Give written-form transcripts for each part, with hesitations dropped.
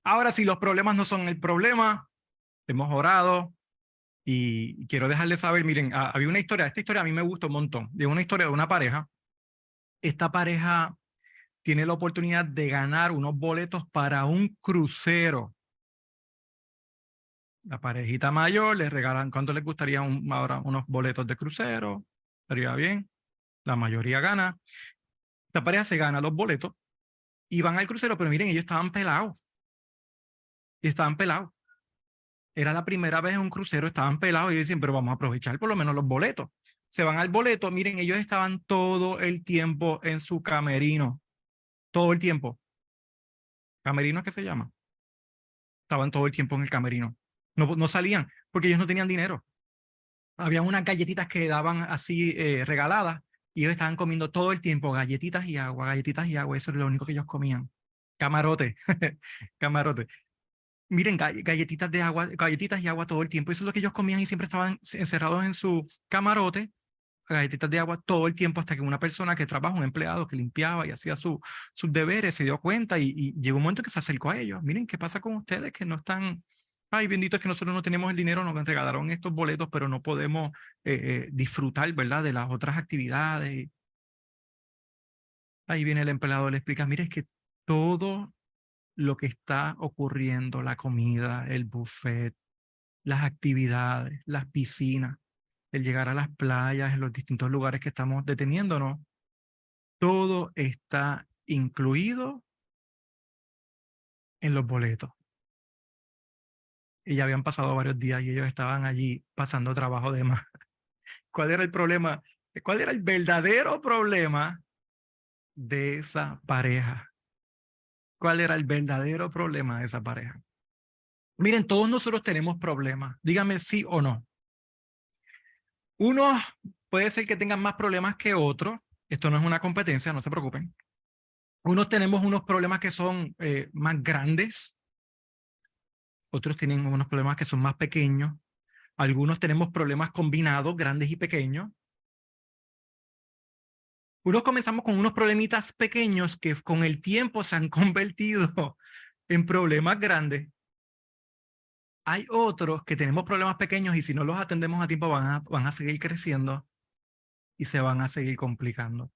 Ahora, si los problemas no son el problema, hemos orado y quiero dejarles saber, miren, había una historia, esta historia a mí me gustó un montón, de una historia de una pareja. Esta pareja tiene la oportunidad de ganar unos boletos para un crucero. La parejita mayor les regalan, ¿cuánto les gustaría ahora unos boletos de crucero? Estaría bien. La mayoría gana. Esta pareja se gana los boletos y van al crucero, pero miren, ellos estaban pelados. Y estaban pelados. Era la primera vez en un crucero, estaban pelados y dicen, pero vamos a aprovechar por lo menos los boletos. Se van al boleto, miren, ellos estaban todo el tiempo en su camerino. Todo el tiempo. ¿Camerino es que se llama? Estaban todo el tiempo en el camerino. No salían porque ellos no tenían dinero. Había unas galletitas que daban así regaladas y ellos estaban comiendo todo el tiempo galletitas y agua, galletitas y agua. Eso es lo único que ellos comían. Camarote, camarote. Miren, galletitas de agua, galletitas y agua todo el tiempo. Eso es lo que ellos comían y siempre estaban encerrados en su camarote, galletitas de agua todo el tiempo hasta que una persona que trabaja, un empleado que limpiaba y hacía sus deberes, se dio cuenta y llegó un momento que se acercó a ellos. Miren, ¿qué pasa con ustedes que no están? Ay, bendito es que nosotros no tenemos el dinero, nos regalaron estos boletos, pero no podemos disfrutar, ¿verdad? De las otras actividades. Ahí viene el empleado, le explica, mire, es que todo lo que está ocurriendo, la comida, el buffet, las actividades, las piscinas, el llegar a las playas, en los distintos lugares que estamos deteniéndonos, todo está incluido en los boletos. Y ya habían pasado varios días y ellos estaban allí pasando trabajo de más. ¿Cuál era el problema? ¿Cuál era el verdadero problema de esa pareja? ¿Cuál era el verdadero problema de esa pareja? Miren, todos nosotros tenemos problemas. Díganme sí o no. Uno puede ser que tengan más problemas que otros. Esto no es una competencia, no se preocupen. Unos tenemos unos problemas que son más grandes. Otros tienen unos problemas que son más pequeños. Algunos tenemos problemas combinados, grandes y pequeños. Unos comenzamos con unos problemitas pequeños que con el tiempo se han convertido en problemas grandes. Hay otros que tenemos problemas pequeños y si no los atendemos a tiempo van a seguir creciendo y se van a seguir complicando.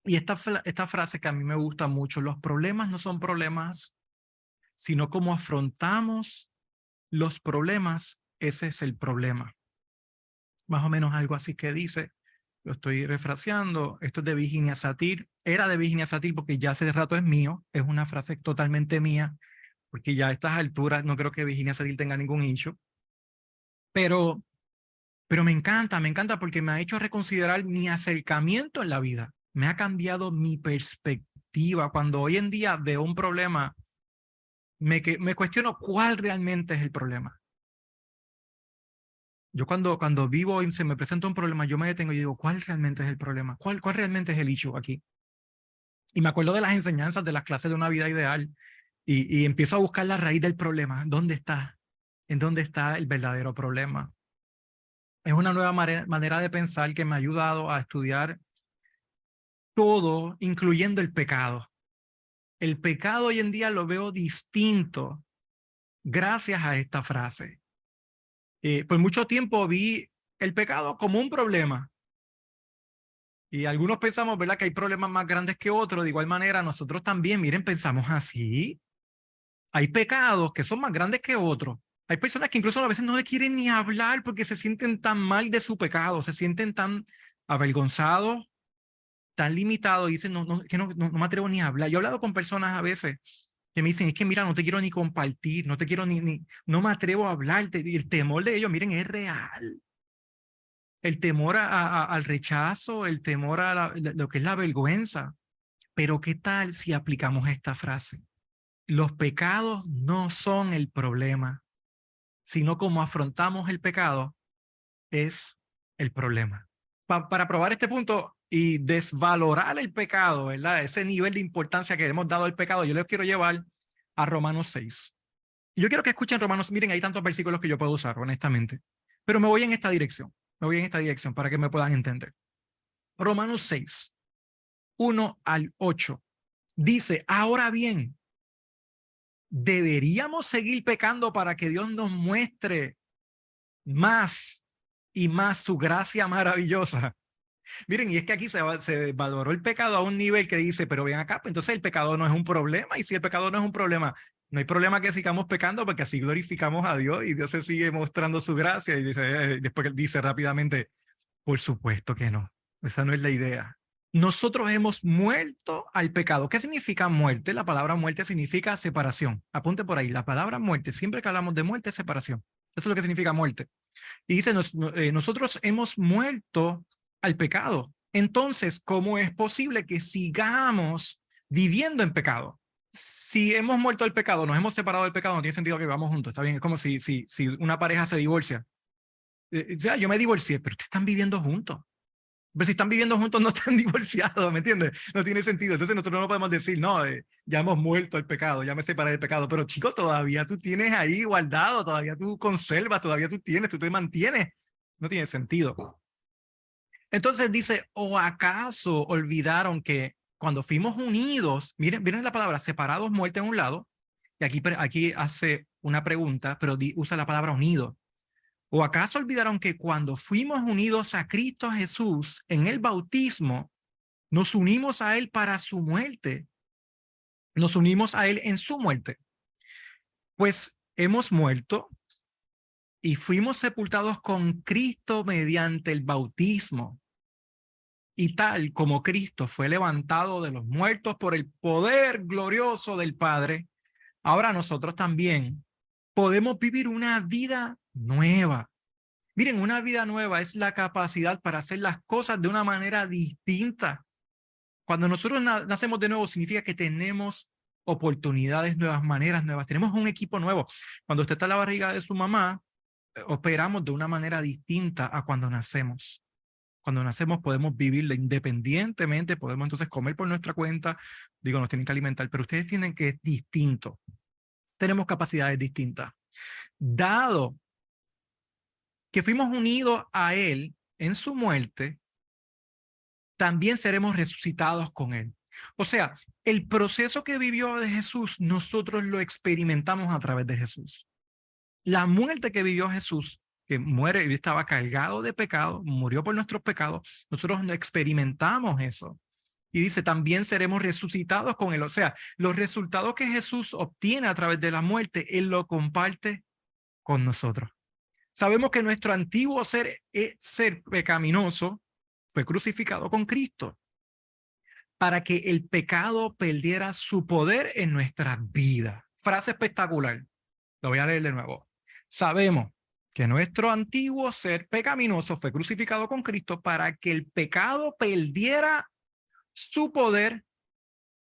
Y esta frase que a mí me gusta mucho, los problemas no son problemas, sino cómo afrontamos los problemas, ese es el problema. Más o menos algo así que dice, lo estoy refraseando, esto es de Virginia Satir, era de Virginia Satir porque ya hace rato es mío, es una frase totalmente mía, porque ya a estas alturas no creo que Virginia Satir tenga ningún issue, pero me encanta porque me ha hecho reconsiderar mi acercamiento en la vida, me ha cambiado mi perspectiva. Cuando hoy en día veo un problema, me cuestiono cuál realmente es el problema. Yo cuando vivo y se me presenta un problema, yo me detengo y digo, ¿cuál realmente es el problema? ¿Cuál realmente es el issue aquí? Y me acuerdo de las enseñanzas de las clases de una vida ideal y empiezo a buscar la raíz del problema. ¿Dónde está? ¿En dónde está el verdadero problema? Es una nueva manera de pensar que me ha ayudado a estudiar todo, incluyendo el pecado. El pecado hoy en día lo veo distinto gracias a esta frase. Por mucho tiempo vi el pecado como un problema. Y algunos pensamos, ¿verdad?, que hay problemas más grandes que otros. De igual manera, nosotros también, miren, pensamos así. Hay pecados que son más grandes que otros. Hay personas que incluso a veces no le quieren ni hablar porque se sienten tan mal de su pecado, se sienten tan avergonzados, tan limitados y dicen, que no me atrevo ni a hablar. Yo he hablado con personas a veces que me dicen, es que mira, no te quiero ni compartir, no te quiero no me atrevo a hablarte. Y el temor de ellos, miren, es real. El temor al rechazo, el temor a lo que es la vergüenza. Pero ¿qué tal si aplicamos esta frase? Los pecados no son el problema, sino cómo afrontamos el pecado es el problema. Para probar este punto y desvalorar el pecado, ¿verdad? Ese nivel de importancia que hemos dado al pecado, yo les quiero llevar a Romanos 6. Yo quiero que escuchen Romanos, miren, hay tantos versículos que yo puedo usar, honestamente, pero me voy en esta dirección, para que me puedan entender. Romanos 6, 1 al 8, dice, ahora bien, ¿Deberíamos seguir pecando para que Dios nos muestre más y más su gracia maravillosa? Miren, y es que aquí se valoró el pecado a un nivel que dice, pero ven acá, pues entonces el pecado no es un problema, y si el pecado no es un problema, no hay problema que sigamos pecando porque así glorificamos a Dios y Dios se sigue mostrando su gracia, y dice, después dice rápidamente, por supuesto que no, esa no es la idea. Nosotros hemos muerto al pecado. ¿Qué significa muerte? La palabra muerte significa separación. Apunte por ahí, la palabra muerte, siempre que hablamos de muerte es separación. Eso es lo que significa muerte. Y dice, nosotros hemos muerto al pecado. Entonces, ¿cómo es posible que sigamos viviendo en pecado? Si hemos muerto al pecado, nos hemos separado del pecado, no tiene sentido que vivamos juntos. Está bien, es como si una pareja se divorcia. Ya, yo me divorcié, pero ustedes están viviendo juntos. Pero si están viviendo juntos, no están divorciados, ¿me entiendes? No tiene sentido. Entonces nosotros no podemos decir, no, ya hemos muerto el pecado, ya me separé del pecado. Pero chicos, todavía tú tienes ahí guardado, todavía tú conservas, todavía tú tienes, tú te mantienes. No tiene sentido. Entonces dice, ¿o acaso olvidaron que cuando fuimos unidos, miren la palabra separados, muerte a un lado, y aquí hace una pregunta, pero usa la palabra unido. ¿O acaso olvidaron que cuando fuimos unidos a Cristo Jesús en el bautismo, nos unimos a Él para su muerte? Nos unimos a Él en su muerte. Pues hemos muerto y fuimos sepultados con Cristo mediante el bautismo. Y tal como Cristo fue levantado de los muertos por el poder glorioso del Padre, ahora nosotros también podemos vivir una vida nueva. Miren, una vida nueva es la capacidad para hacer las cosas de una manera distinta. Cuando nosotros nacemos de nuevo, significa que tenemos oportunidades nuevas, maneras nuevas. Tenemos un equipo nuevo. Cuando usted está en la barriga de su mamá, operamos de una manera distinta a cuando nacemos. Cuando nacemos podemos vivirla independientemente, podemos entonces comer por nuestra cuenta. Digo, nos tienen que alimentar, pero ustedes tienen que es distinto. Tenemos capacidades distintas. Dado que fuimos unidos a Él en su muerte, también seremos resucitados con Él. O sea, el proceso que vivió de Jesús, nosotros lo experimentamos a través de Jesús. La muerte que vivió Jesús, que muere y estaba cargado de pecado, murió por nuestros pecados, nosotros experimentamos eso. Y dice, también seremos resucitados con Él. O sea, los resultados que Jesús obtiene a través de la muerte, Él lo comparte con nosotros. Sabemos que nuestro antiguo ser pecaminoso fue crucificado con Cristo para que el pecado perdiera su poder en nuestras vidas. Frase espectacular. Lo voy a leer de nuevo. Sabemos que nuestro antiguo ser pecaminoso fue crucificado con Cristo para que el pecado perdiera su poder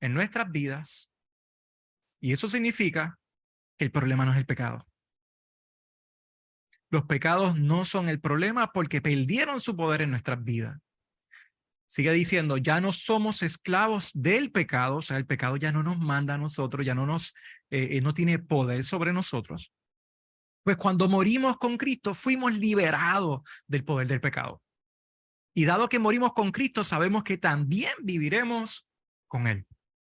en nuestras vidas. Y eso significa que el problema no es el pecado. Los pecados no son el problema porque perdieron su poder en nuestras vidas. Sigue diciendo, ya no somos esclavos del pecado, o sea, el pecado ya no nos manda a nosotros, ya no tiene poder sobre nosotros. Pues cuando morimos con Cristo, fuimos liberados del poder del pecado. Y dado que morimos con Cristo, sabemos que también viviremos con Él.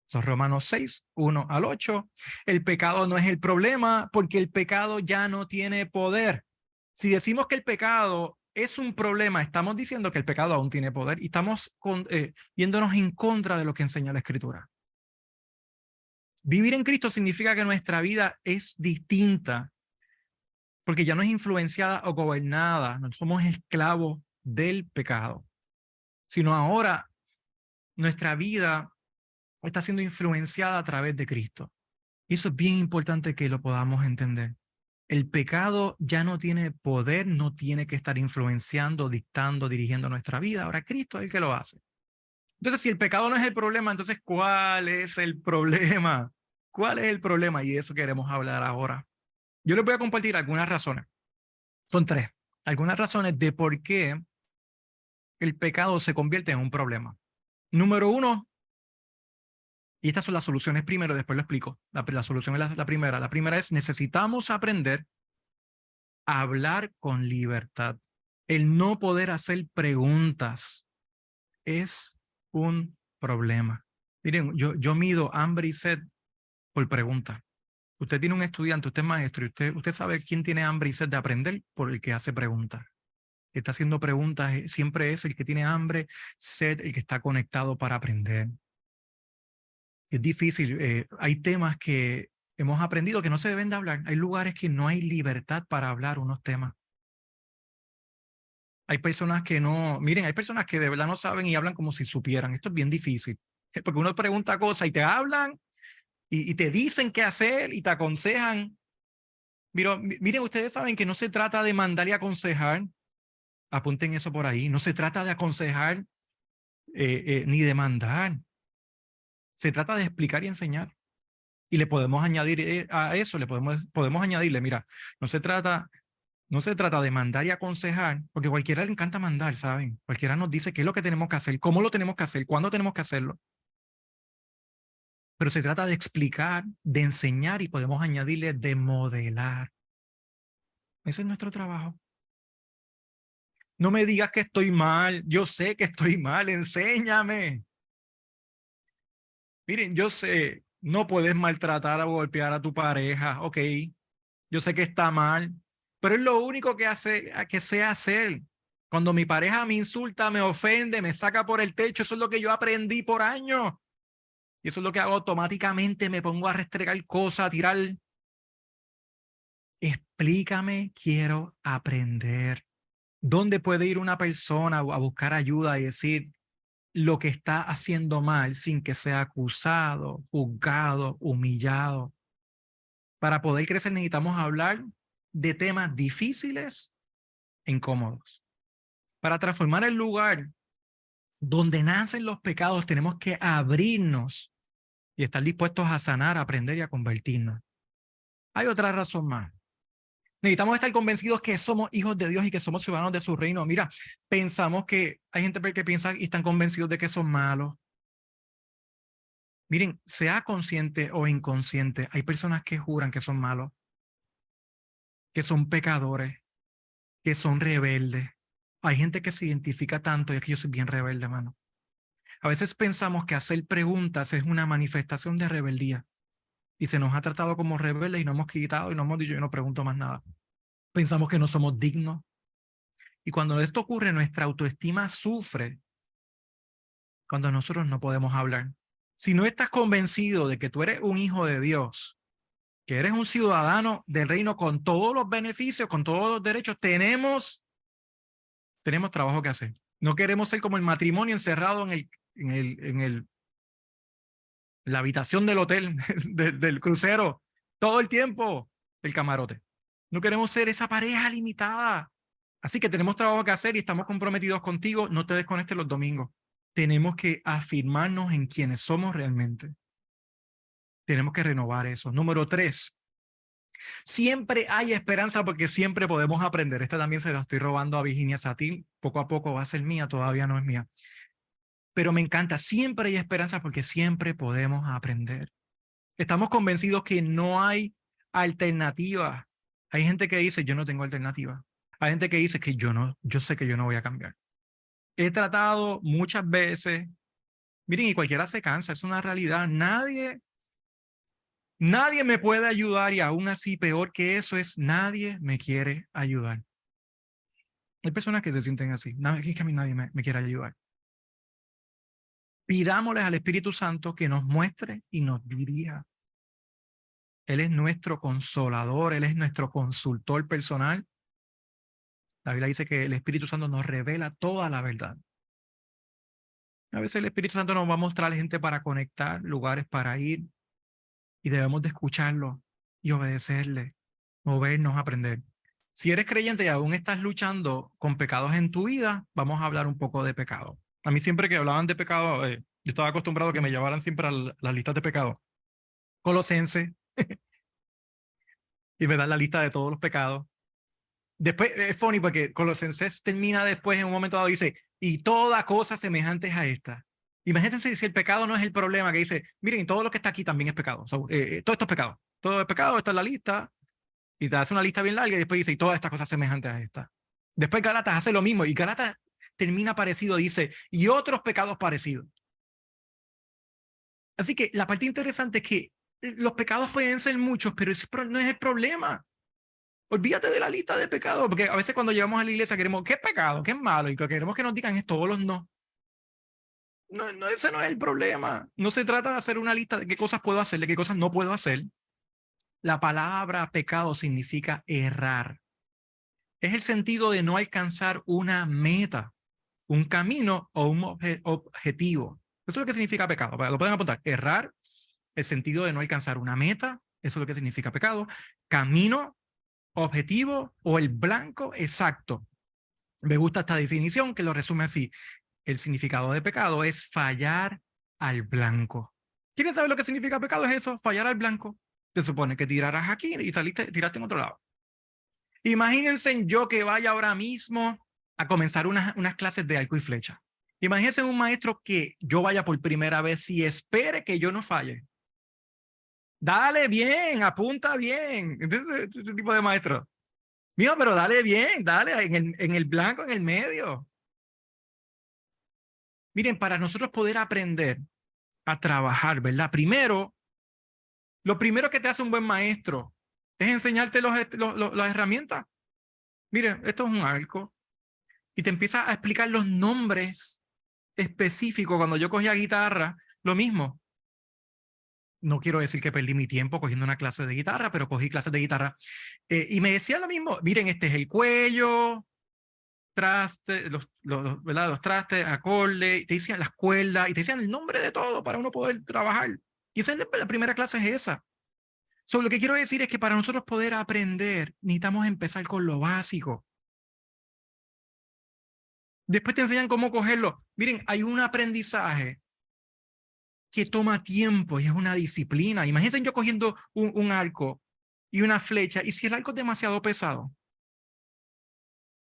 Son Romanos 6, 1 al 8. El pecado no es el problema porque el pecado ya no tiene poder. Si decimos que el pecado es un problema, estamos diciendo que el pecado aún tiene poder y estamos yéndonos en contra de lo que enseña la Escritura. Vivir en Cristo significa que nuestra vida es distinta porque ya no es influenciada o gobernada, no somos esclavos del pecado, sino ahora nuestra vida está siendo influenciada a través de Cristo. Y eso es bien importante que lo podamos entender. El pecado ya no tiene poder, no tiene que estar influenciando, dictando, dirigiendo nuestra vida. Ahora Cristo es el que lo hace. Entonces, si el pecado no es el problema, entonces, ¿cuál es el problema? ¿Cuál es el problema? Y de eso queremos hablar ahora. Yo les voy a compartir algunas razones. Son tres. Algunas razones de por qué el pecado se convierte en un problema. Número uno, y estas son las soluciones primero, después lo explico. La solución es la primera. La primera es necesitamos aprender a hablar con libertad. El no poder hacer preguntas es un problema. Miren, yo mido hambre y sed por pregunta. Usted tiene un estudiante, usted es maestro, y usted sabe quién tiene hambre y sed de aprender por el que hace preguntas. El que está haciendo preguntas siempre es el que tiene hambre, sed, el que está conectado para aprender. Es difícil. Hay temas que hemos aprendido que no se deben de hablar. Hay lugares que no hay libertad para hablar unos temas. Hay personas que no, miren, hay personas que de verdad no saben y hablan como si supieran. Esto es bien difícil. Porque uno pregunta cosas y te hablan y te dicen qué hacer y te aconsejan. Miren, ustedes saben que no se trata de mandar y aconsejar. Apunten eso por ahí. No se trata de aconsejar ni de mandar. Se trata de explicar y enseñar. Y le podemos añadir a eso, podemos añadirle, mira, no se trata de mandar y aconsejar, porque a cualquiera le encanta mandar, ¿saben? Cualquiera nos dice qué es lo que tenemos que hacer, cómo lo tenemos que hacer, cuándo tenemos que hacerlo. Pero se trata de explicar, de enseñar y podemos añadirle de modelar. Ese es nuestro trabajo. No me digas que estoy mal, yo sé que estoy mal, enséñame. Miren, yo sé, no puedes maltratar o golpear a tu pareja, ok, yo sé que está mal, pero es lo único que sé hacer. Cuando mi pareja me insulta, me ofende, me saca por el techo, eso es lo que yo aprendí por años. Y eso es lo que hago automáticamente, me pongo a restregar cosas, a tirar. Explícame, quiero aprender. ¿Dónde puede ir una persona a buscar ayuda y decir lo que está haciendo mal sin que sea acusado, juzgado, humillado? Para poder crecer necesitamos hablar de temas difíciles e incómodos. Para transformar el lugar donde nacen los pecados tenemos que abrirnos y estar dispuestos a sanar, a aprender y a convertirnos. Hay otra razón más. Necesitamos estar convencidos que somos hijos de Dios y que somos ciudadanos de su reino. Mira, pensamos que hay gente que piensa y están convencidos de que son malos. Miren, sea consciente o inconsciente, hay personas que juran que son malos, que son pecadores, que son rebeldes. Hay gente que se identifica tanto y es que yo soy bien rebelde, mano. A veces pensamos que hacer preguntas es una manifestación de rebeldía y se nos ha tratado como rebeldes y nos hemos quitado y nos hemos dicho yo no pregunto más nada. Pensamos que no somos dignos y cuando esto ocurre nuestra autoestima sufre cuando nosotros no podemos hablar. Si no estás convencido de que tú eres un hijo de Dios, que eres un ciudadano del reino con todos los beneficios, con todos los derechos, tenemos trabajo que hacer. No queremos ser como el matrimonio encerrado en la habitación del hotel, del crucero, todo el tiempo, el camarote. No queremos ser esa pareja limitada. Así que tenemos trabajo que hacer y estamos comprometidos contigo. No te desconectes los domingos. Tenemos que afirmarnos en quienes somos realmente. Tenemos que renovar eso. Número 3. Siempre hay esperanza porque siempre podemos aprender. Esta también se la estoy robando a Virginia Satir. Poco a poco va a ser mía, todavía no es mía. Pero me encanta. Siempre hay esperanza porque siempre podemos aprender. Estamos convencidos que no hay alternativa. Hay gente que dice, yo no tengo alternativa. Hay gente que dice que yo sé que yo no voy a cambiar. He tratado muchas veces. Miren, y cualquiera se cansa, es una realidad. Nadie me puede ayudar y aún así peor que eso es, nadie me quiere ayudar. Hay personas que se sienten así. Es que a mí nadie me quiere ayudar. Pidámosles al Espíritu Santo que nos muestre y nos dirija. Él es nuestro consolador, Él es nuestro consultor personal. La Biblia dice que el Espíritu Santo nos revela toda la verdad. A veces el Espíritu Santo nos va a mostrar gente para conectar, lugares para ir, y debemos de escucharlo y obedecerle, movernos, aprender. Si eres creyente y aún estás luchando con pecados en tu vida, vamos a hablar un poco de pecado. A mí siempre que hablaban de pecado, yo estaba acostumbrado a que me llevaran siempre a las listas de pecado. Colosense, y me dan la lista de todos los pecados. Después es funny porque Colosenses termina después en un momento dado, dice, y toda cosa semejantes a esta. Imagínense si el pecado no es el problema, que dice, miren, todo lo que está aquí también es pecado. O sea, todo esto es pecado. Todo es pecado, está en la lista, y te hace una lista bien larga y después dice, y todas estas cosas semejantes a esta. Después Gálatas hace lo mismo, y Gálatas termina parecido, dice, y otros pecados parecidos. Así que la parte interesante es que los pecados pueden ser muchos, pero ese no es el problema. Olvídate de la lista de pecados, porque a veces cuando llegamos a la iglesia queremos, ¿qué es pecado? ¿Qué es malo? Y lo que queremos que nos digan es todos los no. No, no, ese no es el problema. No se trata de hacer una lista de qué cosas puedo hacer, de qué cosas no puedo hacer. La palabra pecado significa errar. Es el sentido de no alcanzar una meta, un camino o un objetivo. Eso es lo que significa pecado. Lo pueden apuntar. Errar, el sentido de no alcanzar una meta, eso es lo que significa pecado. Camino, objetivo o el blanco exacto. Me gusta esta definición que lo resume así. El significado de pecado es fallar al blanco. ¿Quieren saber lo que significa pecado? Es eso, fallar al blanco. Te supone que tirarás aquí y tiraste en otro lado. Imagínense yo que vaya ahora mismo a comenzar unas clases de arco y flecha. Imagínense un maestro que yo vaya por primera vez y espere que yo no falle. Dale bien, apunta bien. Ese tipo de maestro. Mío, pero dale bien, dale en el blanco, en el medio. Miren, para nosotros poder aprender a trabajar, ¿verdad? Lo primero que te hace un buen maestro es enseñarte las herramientas. Mire, esto es un arco. Y te empieza a explicar los nombres específicos. Cuando yo cogía guitarra, lo mismo. No quiero decir que perdí mi tiempo cogiendo una clase de guitarra, pero cogí clases de guitarra. Y me decía lo mismo. Miren, este es el cuello, trastes, ¿verdad? Los trastes, acordes, y te decían las cuerdas, y te decían el nombre de todo para uno poder trabajar. Y esa es la primera clase, es esa. Lo que quiero decir es que para nosotros poder aprender, necesitamos empezar con lo básico. Después te enseñan cómo cogerlo. Miren, hay un aprendizaje que toma tiempo y es una disciplina. Imagínense yo cogiendo un arco y una flecha, y si el arco es demasiado pesado.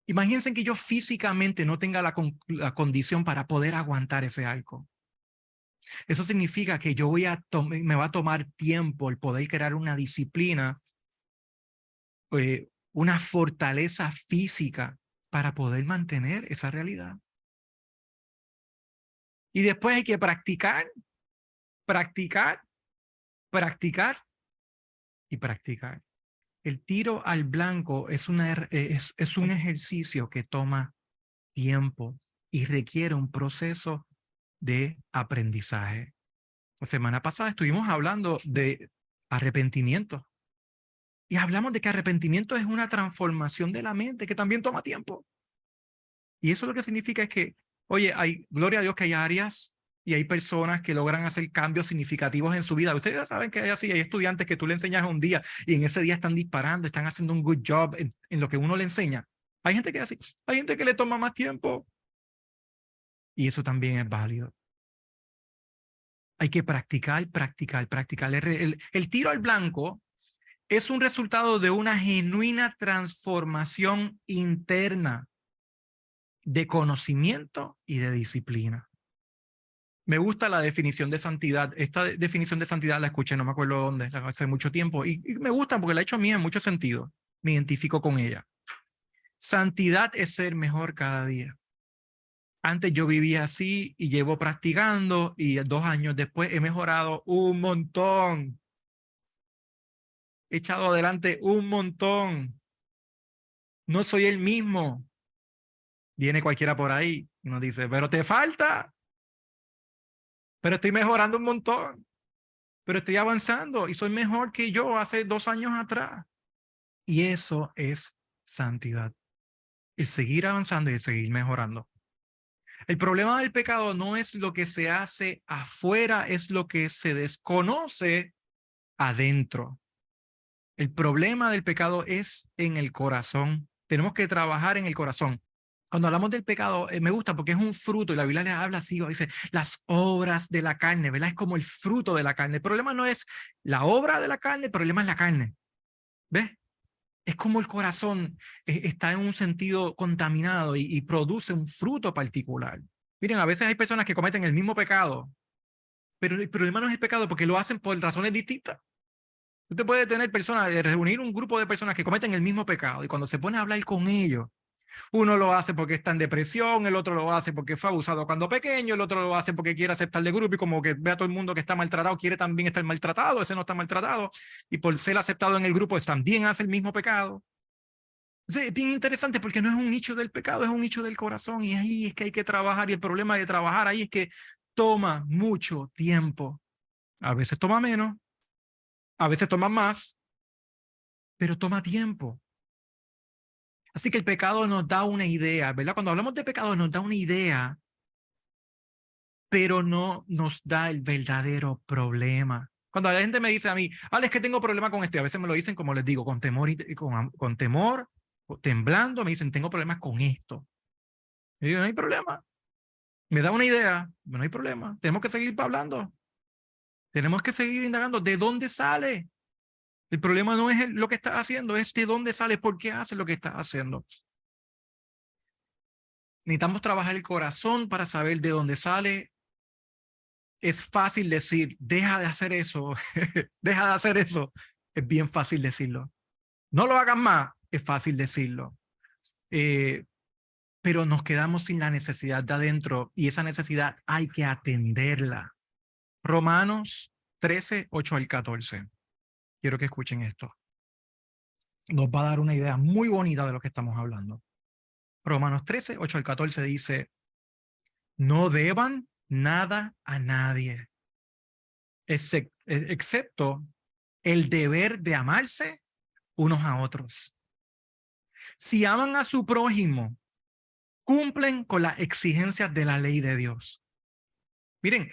Imagínense que yo físicamente no tenga la condición para poder aguantar ese arco. Eso significa que me va a tomar tiempo el poder crear una disciplina, una fortaleza física para poder mantener esa realidad. Y después hay que practicar, practicar, practicar y practicar. El tiro al blanco es un ejercicio que toma tiempo y requiere un proceso de aprendizaje. La semana pasada estuvimos hablando de arrepentimiento. Y hablamos de que arrepentimiento es una transformación de la mente que también toma tiempo. Y eso lo que significa es que, oye, gloria a Dios que hay áreas y hay personas que logran hacer cambios significativos en su vida. Ustedes ya saben que hay estudiantes que tú le enseñas un día y en ese día están disparando, están haciendo un good job en lo que uno le enseña. Hay gente que es así, hay gente que le toma más tiempo. Y eso también es válido. Hay que practicar, practicar, practicar. El tiro al blanco es un resultado de una genuina transformación interna de conocimiento y de disciplina. Me gusta la definición de santidad. Esta definición de santidad la escuché, no me acuerdo dónde, hace mucho tiempo, y me gusta porque la he hecho mía en muchos sentidos. Me identifico con ella. Santidad es ser mejor cada día. Antes yo vivía así y llevo practicando y 2 años después he mejorado un montón. He echado adelante un montón. No soy el mismo. Viene cualquiera por ahí y nos dice, pero te falta. Pero estoy mejorando un montón. Pero estoy avanzando y soy mejor que yo hace 2 años atrás. Y eso es santidad. El seguir avanzando y el seguir mejorando. El problema del pecado no es lo que se hace afuera, es lo que se desconoce adentro. El problema del pecado es en el corazón. Tenemos que trabajar en el corazón. Cuando hablamos del pecado, me gusta porque es un fruto y la Biblia le habla así, dice las obras de la carne, ¿verdad? Es como el fruto de la carne. El problema no es la obra de la carne, el problema es la carne. ¿Ves? Es como el corazón está en un sentido contaminado y produce un fruto particular. Miren, a veces hay personas que cometen el mismo pecado, pero el problema no es el pecado porque lo hacen por razones distintas. Usted puede tener reunir un grupo de personas que cometen el mismo pecado y cuando se pone a hablar con ellos, Uno lo hace porque está en depresión, el otro lo hace porque fue abusado cuando pequeño, el otro lo hace porque quiere aceptar de grupo y como que ve a todo el mundo que está maltratado, quiere también estar maltratado, ese no está maltratado, y por ser aceptado en el grupo también hace el mismo pecado. Entonces, es bien interesante porque no es un nicho del pecado, es un nicho del corazón, y ahí es que hay que trabajar, y el problema de trabajar ahí es que toma mucho tiempo. A veces toma menos, a veces toma más, pero toma tiempo. Así que el pecado nos da una idea, ¿verdad? Cuando hablamos de pecado nos da una idea, pero no nos da el verdadero problema. Cuando la gente me dice a mí, Alex, que tengo problema con esto, y a veces me lo dicen, como les digo, con temor, con temor, temblando, me dicen, tengo problemas con esto. Y digo, no hay problema. Me da una idea, no hay problema. Tenemos que seguir hablando. Tenemos que seguir indagando. ¿De dónde sale? El problema no es lo que estás haciendo, es de dónde sale, por qué haces lo que estás haciendo. Necesitamos trabajar el corazón para saber de dónde sale. Es fácil decir, deja de hacer eso, deja de hacer eso. Es bien fácil decirlo. No lo hagas más, es fácil decirlo. Pero nos quedamos sin la necesidad de adentro y esa necesidad hay que atenderla. Romanos 13, 8 al 14. Quiero que escuchen esto. Nos va a dar una idea muy bonita de lo que estamos hablando. Romanos 13, 8 al 14 dice, no deban nada a nadie, excepto el deber de amarse unos a otros. Si aman a su prójimo, cumplen con las exigencias de la ley de Dios. Miren,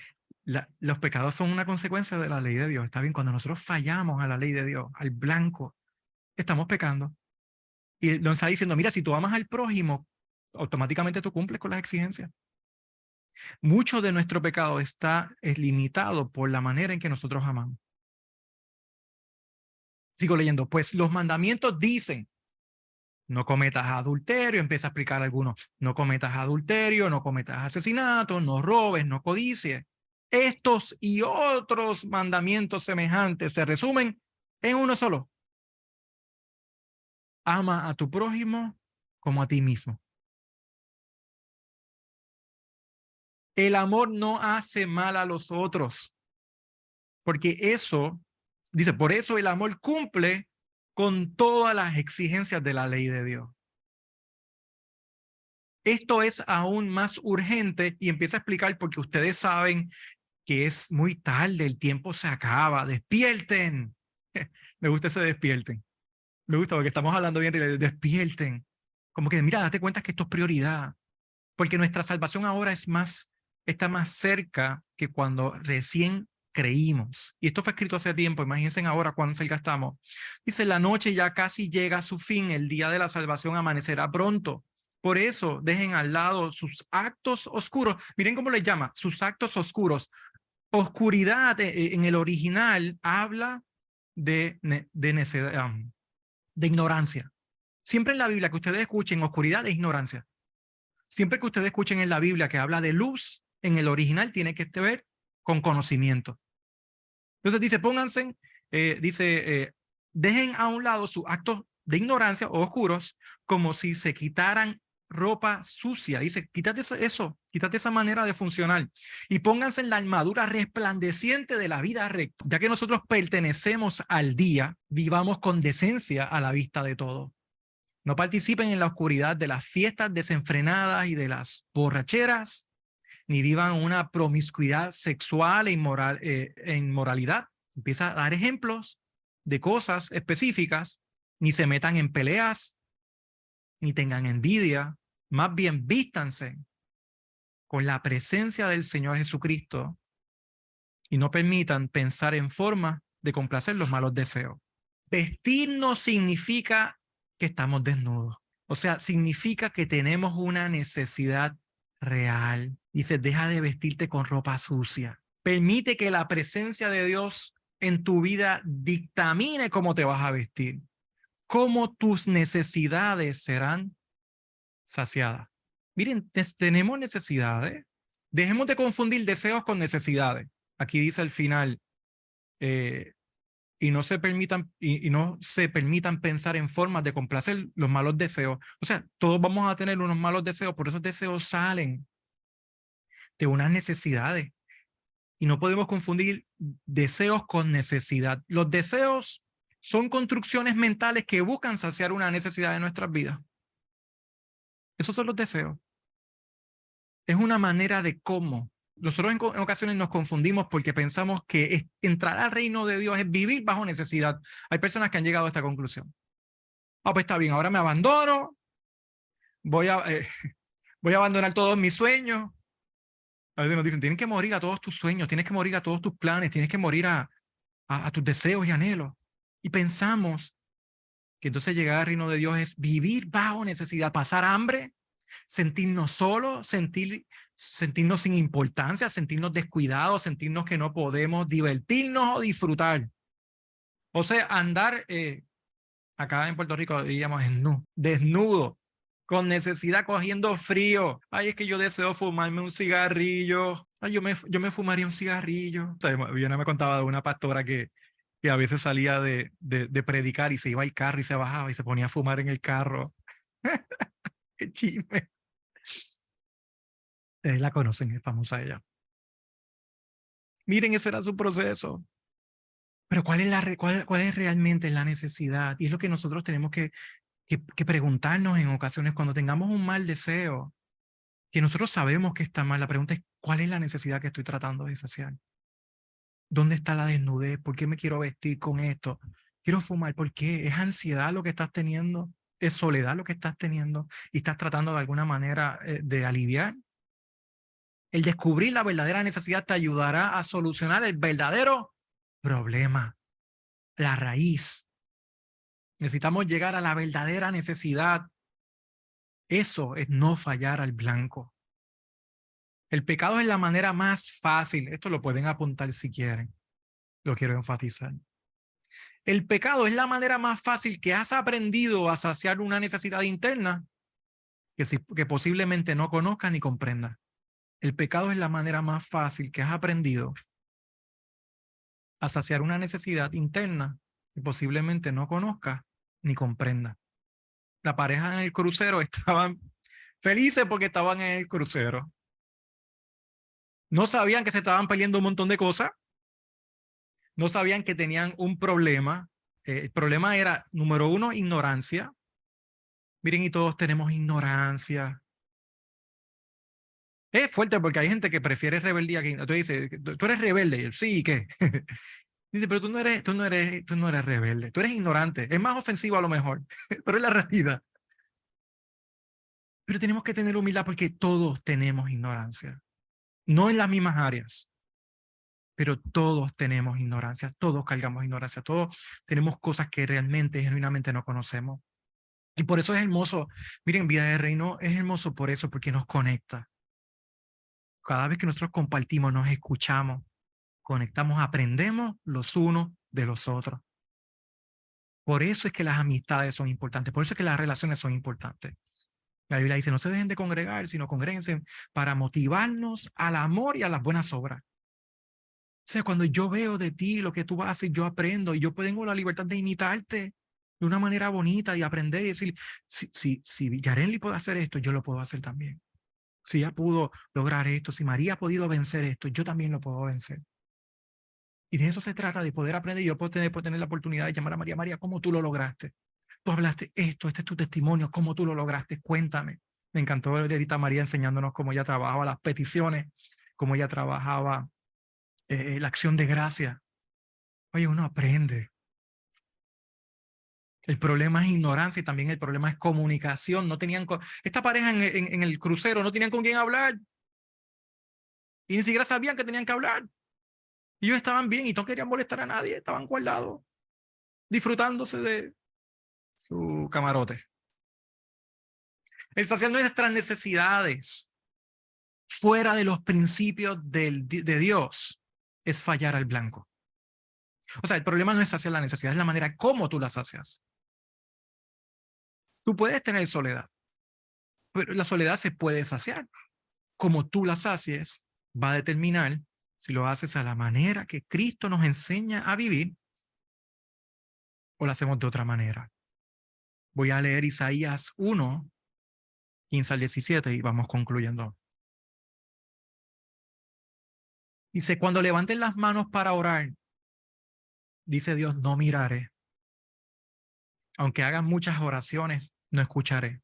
los pecados son una consecuencia de la ley de Dios. Está bien, cuando nosotros fallamos a la ley de Dios, al blanco, estamos pecando. Y nos está diciendo, mira, si tú amas al prójimo, automáticamente tú cumples con las exigencias. Mucho de nuestro pecado es limitado por la manera en que nosotros amamos. Sigo leyendo, pues los mandamientos dicen, no cometas adulterio, empieza a explicar algunos, no cometas adulterio, no cometas asesinato, no robes, no codicies. Estos y otros mandamientos semejantes se resumen en uno solo. Ama a tu prójimo como a ti mismo. El amor no hace mal a los otros, porque eso, dice, por eso el amor cumple con todas las exigencias de la ley de Dios. Esto es aún más urgente y empieza a explicar porque ustedes saben que es muy tarde, el tiempo se acaba, despierten. Me gusta ese despierten. Me gusta porque estamos hablando bien de despierten. Como que mira, date cuenta que esto es prioridad, porque nuestra salvación ahora está más cerca que cuando recién creímos. Y esto fue escrito hace tiempo, imagínense ahora cuán cerca estamos. Dice, la noche ya casi llega a su fin, el día de la salvación amanecerá pronto. Por eso dejen al lado sus actos oscuros. Miren cómo les llama, sus actos oscuros. Oscuridad en el original habla de necedad, de ignorancia. Siempre en la Biblia que ustedes escuchen oscuridad es ignorancia. Siempre que ustedes escuchen en la Biblia que habla de luz, en el original tiene que ver con conocimiento. Entonces dice, pónganse, dejen a un lado sus actos de ignorancia o oscuros como si se quitaran ropa sucia. Dice, quítate eso, quítate esa manera de funcionar y pónganse en la armadura resplandeciente de la vida recta. Ya que nosotros pertenecemos al día, vivamos con decencia a la vista de todo. No participen en la oscuridad de las fiestas desenfrenadas y de las borracheras, ni vivan una promiscuidad sexual e inmoralidad. Empieza a dar ejemplos de cosas específicas, ni se metan en peleas, ni tengan envidia, más bien vístanse con la presencia del Señor Jesucristo y no permitan pensar en forma de complacer los malos deseos. Vestirnos significa que estamos desnudos. O sea, significa que tenemos una necesidad real. Dice, deja de vestirte con ropa sucia. Permite que la presencia de Dios en tu vida dictamine cómo te vas a vestir, cómo tus necesidades serán saciadas. Miren, tenemos necesidades. Dejemos de confundir deseos con necesidades. Aquí dice al final, y no se permitan pensar en formas de complacer los malos deseos. O sea, todos vamos a tener unos malos deseos, por esos deseos salen de unas necesidades. Y no podemos confundir deseos con necesidad. Los deseos son construcciones mentales que buscan saciar una necesidad de nuestras vidas. Esos son los deseos. Es una manera de cómo. Nosotros en ocasiones nos confundimos porque pensamos que entrar al reino de Dios es vivir bajo necesidad. Hay personas que han llegado a esta conclusión. Ah, pues está bien, ahora me abandono, voy a abandonar todos mis sueños. A veces nos dicen, tienes que morir a todos tus sueños, tienes que morir a todos tus planes, tienes que morir a tus deseos y anhelos. Y pensamos que entonces llegar al reino de Dios es vivir bajo necesidad, pasar hambre, sentirnos solos, sentirnos sin importancia, sentirnos descuidados, sentirnos que no podemos divertirnos o disfrutar. O sea, andar, acá en Puerto Rico diríamos desnudo, con necesidad, cogiendo frío. Ay, es que yo deseo fumarme un cigarrillo. Ay, yo me fumaría un cigarrillo. Yo no me contaba de una pastora que a veces salía de predicar y se iba al carro y se bajaba y se ponía a fumar en el carro. ¡Qué chisme! Ustedes la conocen, es famosa ella. Miren, ese era su proceso. Pero ¿cuál es realmente la necesidad? Y es lo que nosotros tenemos que preguntarnos en ocasiones cuando tengamos un mal deseo, que nosotros sabemos que está mal. La pregunta es, ¿cuál es la necesidad que estoy tratando de saciar? ¿Dónde está la desnudez? ¿Por qué me quiero vestir con esto? Quiero fumar. ¿Por qué? ¿Es ansiedad lo que estás teniendo? ¿Es soledad lo que estás teniendo? ¿Y estás tratando de alguna manera de aliviar? El descubrir la verdadera necesidad te ayudará a solucionar el verdadero problema, la raíz. Necesitamos llegar a la verdadera necesidad. Eso es no fallar al blanco. El pecado es la manera más fácil. Esto lo pueden apuntar si quieren. Lo quiero enfatizar. El pecado es la manera más fácil que has aprendido a saciar una necesidad interna que posiblemente no conozcas ni comprendas. El pecado es la manera más fácil que has aprendido a saciar una necesidad interna que posiblemente no conozcas ni comprendas. La pareja en el crucero estaban felices porque estaban en el crucero. No sabían que se estaban peleando un montón de cosas. No sabían que tenían un problema. El problema era, número uno, ignorancia. Miren, y todos tenemos ignorancia. Es fuerte porque hay gente que prefiere rebeldía. Tú dices, tú eres rebelde. Y él, sí, ¿y qué? Dice, pero tú no eres rebelde. Tú eres ignorante. Es más ofensivo a lo mejor, pero es la realidad. Pero tenemos que tener humildad porque todos tenemos ignorancia. No en las mismas áreas, pero todos tenemos ignorancia. Todos cargamos ignorancia. Todos tenemos cosas que realmente, genuinamente no conocemos. Y por eso es hermoso. Miren, Vida de Reino es hermoso por eso, porque nos conecta. Cada vez que nosotros compartimos, nos escuchamos, conectamos, aprendemos los unos de los otros. Por eso es que las amistades son importantes. Por eso es que las relaciones son importantes. La Biblia dice, no se dejen de congregar, sino congréguense para motivarnos al amor y a las buenas obras. O sea, cuando yo veo de ti lo que tú haces, yo aprendo y yo tengo la libertad de imitarte de una manera bonita y aprender y decir, si Yareli puede hacer esto, yo lo puedo hacer también. Si ella pudo lograr esto, si María ha podido vencer esto, yo también lo puedo vencer. Y de eso se trata, de poder aprender. Yo puedo tener la oportunidad de llamar a María. María, ¿cómo tú lo lograste? Tú hablaste esto, este es tu testimonio, ¿cómo tú lo lograste? Cuéntame. Me encantó ahorita María enseñándonos cómo ella trabajaba las peticiones, cómo ella trabajaba la acción de gracia. Oye, uno aprende. El problema es ignorancia y también el problema es comunicación. No tenían esta pareja en el crucero no tenían con quién hablar. Y ni siquiera sabían que tenían que hablar. Y ellos estaban bien y no querían molestar a nadie. Estaban guardados, disfrutándose de su camarote. El saciar nuestras necesidades fuera de los principios de Dios es fallar al blanco. O sea, el problema no es saciar la necesidad, es la manera como tú la sacias. Tú puedes tener soledad, pero la soledad se puede saciar. Como tú la sacies va a determinar si lo haces a la manera que Cristo nos enseña a vivir o lo hacemos de otra manera? Voy a leer Isaías 1, 15 al 17 y vamos concluyendo. Dice, cuando levanten las manos para orar, dice Dios, no miraré. Aunque hagan muchas oraciones, no escucharé,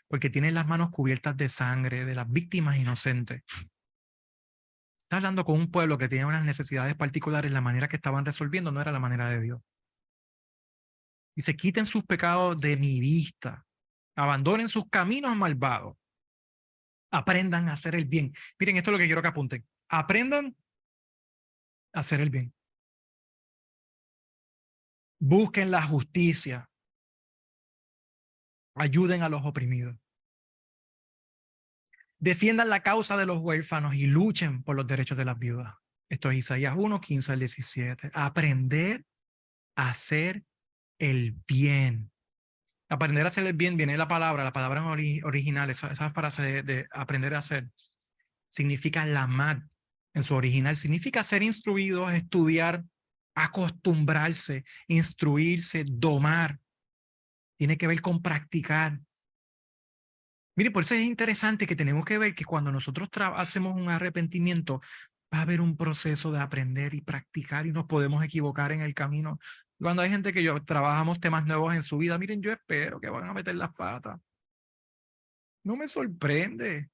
porque tienen las manos cubiertas de sangre de las víctimas inocentes. Está hablando con un pueblo que tiene unas necesidades particulares, la manera que estaban resolviendo no era la manera de Dios. Dice, quiten sus pecados de mi vista, abandonen sus caminos malvados, aprendan a hacer el bien. Miren, esto es lo que quiero que apunten. Aprendan a hacer el bien. Busquen la justicia. Ayuden a los oprimidos. Defiendan la causa de los huérfanos y luchen por los derechos de las viudas. Esto es Isaías 1, 15 al 17. Aprender a hacer el bien. Aprender a hacer el bien viene la palabra original, esa frase de aprender a hacer, significa lamad en su original, significa ser instruidos, estudiar, acostumbrarse, instruirse, domar. Tiene que ver con practicar. Mire, por eso es interesante que tenemos que ver que cuando nosotros hacemos un arrepentimiento, va a haber un proceso de aprender y practicar y nos podemos equivocar en el camino. Cuando hay gente que trabajamos temas nuevos en su vida, miren, yo espero que van a meter las patas. No me sorprende.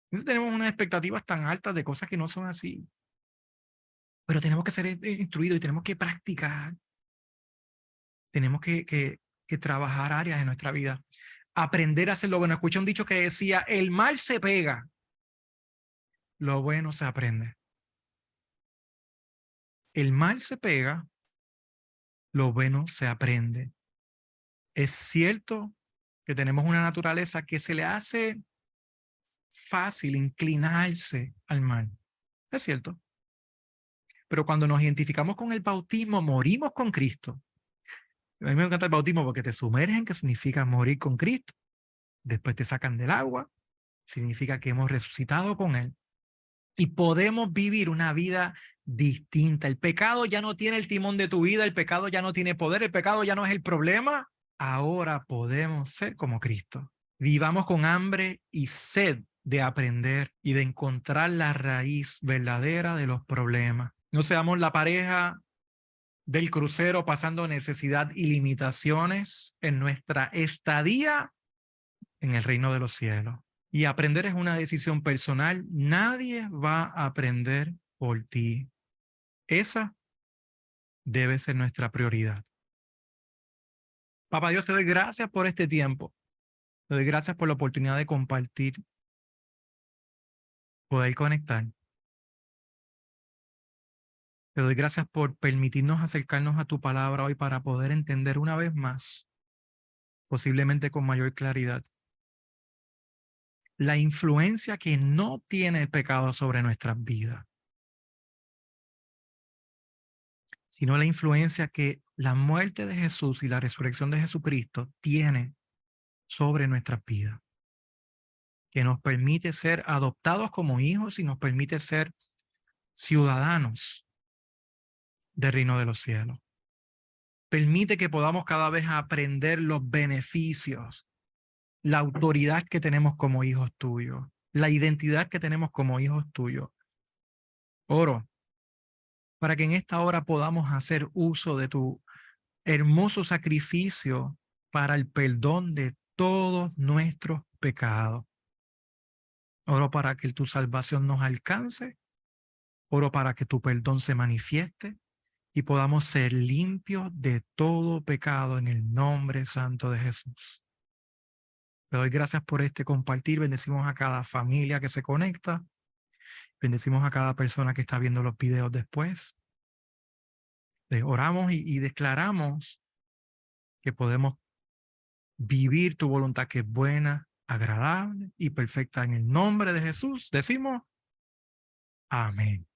Entonces tenemos unas expectativas tan altas de cosas que no son así. Pero tenemos que ser instruidos y tenemos que practicar. Tenemos que trabajar áreas de nuestra vida. Aprender a hacer lo bueno. Escuché un dicho que decía, el mal se pega, lo bueno se aprende. El mal se pega, lo bueno se aprende. Es cierto que tenemos una naturaleza que se le hace fácil inclinarse al mal. Es cierto. Pero cuando nos identificamos con el bautismo, morimos con Cristo. A mí me encanta el bautismo porque te sumergen, que significa morir con Cristo. Después te sacan del agua, significa que hemos resucitado con Él. Y podemos vivir una vida distinta. El pecado ya no tiene el timón de tu vida, el pecado ya no tiene poder, el pecado ya no es el problema. Ahora podemos ser como Cristo. Vivamos con hambre y sed de aprender y de encontrar la raíz verdadera de los problemas. No seamos la pareja del crucero pasando necesidad y limitaciones en nuestra estadía en el reino de los cielos. Y aprender es una decisión personal. Nadie va a aprender por ti. Esa debe ser nuestra prioridad. Papá Dios, te doy gracias por este tiempo. Te doy gracias por la oportunidad de compartir, poder conectar. Te doy gracias por permitirnos acercarnos a tu palabra hoy para poder entender una vez más, posiblemente con mayor claridad, la influencia que no tiene el pecado sobre nuestras vidas, sino la influencia que la muerte de Jesús y la resurrección de Jesucristo tiene sobre nuestras vidas, que nos permite ser adoptados como hijos y nos permite ser ciudadanos del reino de los cielos. Permite que podamos cada vez aprender los beneficios, la autoridad que tenemos como hijos tuyos, la identidad que tenemos como hijos tuyos. Oro para que en esta hora podamos hacer uso de tu hermoso sacrificio para el perdón de todos nuestros pecados. Oro para que tu salvación nos alcance. Oro para que tu perdón se manifieste y podamos ser limpios de todo pecado en el nombre santo de Jesús. Te doy gracias por este compartir. Bendecimos a cada familia que se conecta. Bendecimos a cada persona que está viendo los videos después. Oramos y declaramos que podemos vivir tu voluntad, que es buena, agradable y perfecta. En el nombre de Jesús decimos amén.